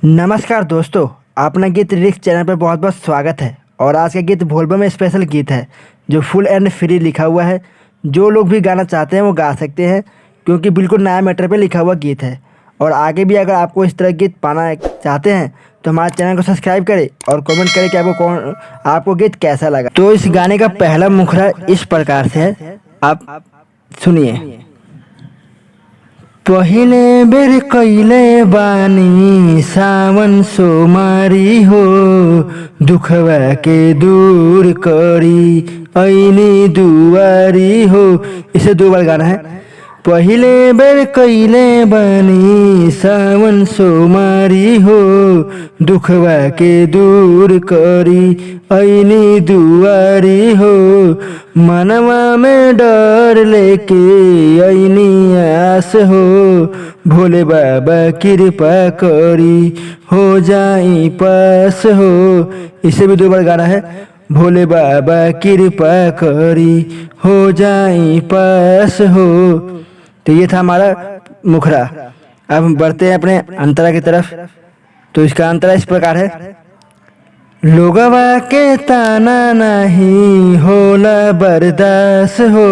नमस्कार दोस्तों, अपना गीत लिरिक्स चैनल पर बहुत बहुत स्वागत है। और आज का गीत बोलबम में स्पेशल गीत है जो फुल एंड फ्री लिखा हुआ है। जो लोग भी गाना चाहते हैं वो गा सकते हैं क्योंकि बिल्कुल नया मैटर पे लिखा हुआ गीत है। और आगे भी अगर आपको इस तरह गीत पाना चाहते हैं तो हमारे चैनल को सब्सक्राइब करें और कमेंट करें कि आपको गीत कैसा लगा। तो इस गाने का पहला मुखड़ा इस प्रकार से है, आप सुनिए। पहिले बेर कइले बानी सावन सोमारी हो, दुखवा के दूर करी ऐनी दुआरी हो। इसे दो बार गाना है। पहिले बेर कइले बानी सावन सोमारी हो, दुखवा के दूर करी ऐनी दुआरी हो। मनवा में डर लेके ऐनी आस हो, भोले बाबा कृपा करी हो जाई पास हो। इसे भी दो बार गाना है। भोले बाबा कृपा करी हो जाई पास हो। तो ये था हमारा मुखड़ा। अब हम बढ़ते हैं अपने अंतरा की तरफ। तो इसका अंतरा इस प्रकार है। लोगवा के ताना नहीं होला बर्दाश्त हो,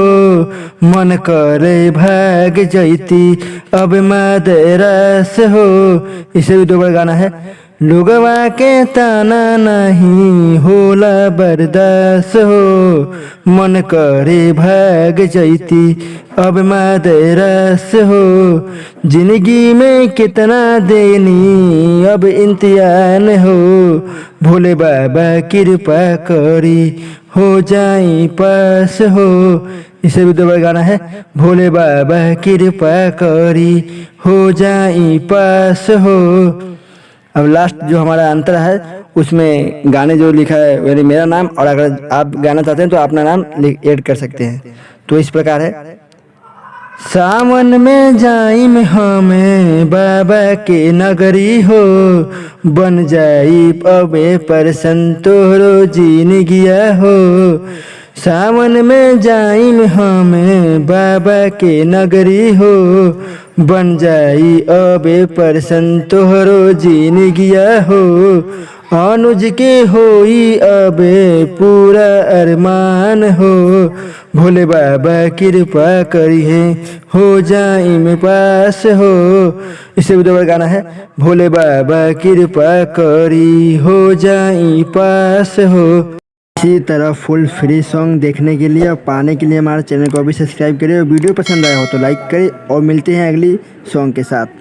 मन करे भाग जैती अब मदरस हो। इसे भी दो बार गाना है। लोगवा के ताना नहीं होला बर्दाश्त हो, मन करे भाग जैती अब मदरस हो। जिंदगी में कितना देनी अब इम्तिहान हो, भोले बाबा कृपा करी हो जाई पास हो। इसे भी दो बार गाना है। भोले बाबा कृपा करी हो जाई पास हो। अब लास्ट जो हमारा अंतर है उसमें गाने जो लिखा है यानी मेरा नाम, और अगर आप गाना चाहते हैं तो अपना नाम ऐड कर सकते हैं। तो इस प्रकार है। सावन में जाइम हमें बाबा के नगरी हो, बन जाई अबे पर संतोरो जीन गया हो। सावन में जाइम हमें बाबा के नगरी हो, बन जाई अबे पर संतोरो जीन गया हो। अनुज के होई अबे पूरा अरमान हो, भोले बाबा कृपा करिए हो जाई में पास हो। इसे भी दो बार गाना है। भोले बाबा कृपा करी हो जाई पास हो। इसी तरह फुल फ्री सॉन्ग देखने के लिए और पाने के लिए हमारे चैनल को भी सब्सक्राइब करें और वीडियो पसंद आया हो तो लाइक करें। और मिलते हैं अगली सॉन्ग के साथ।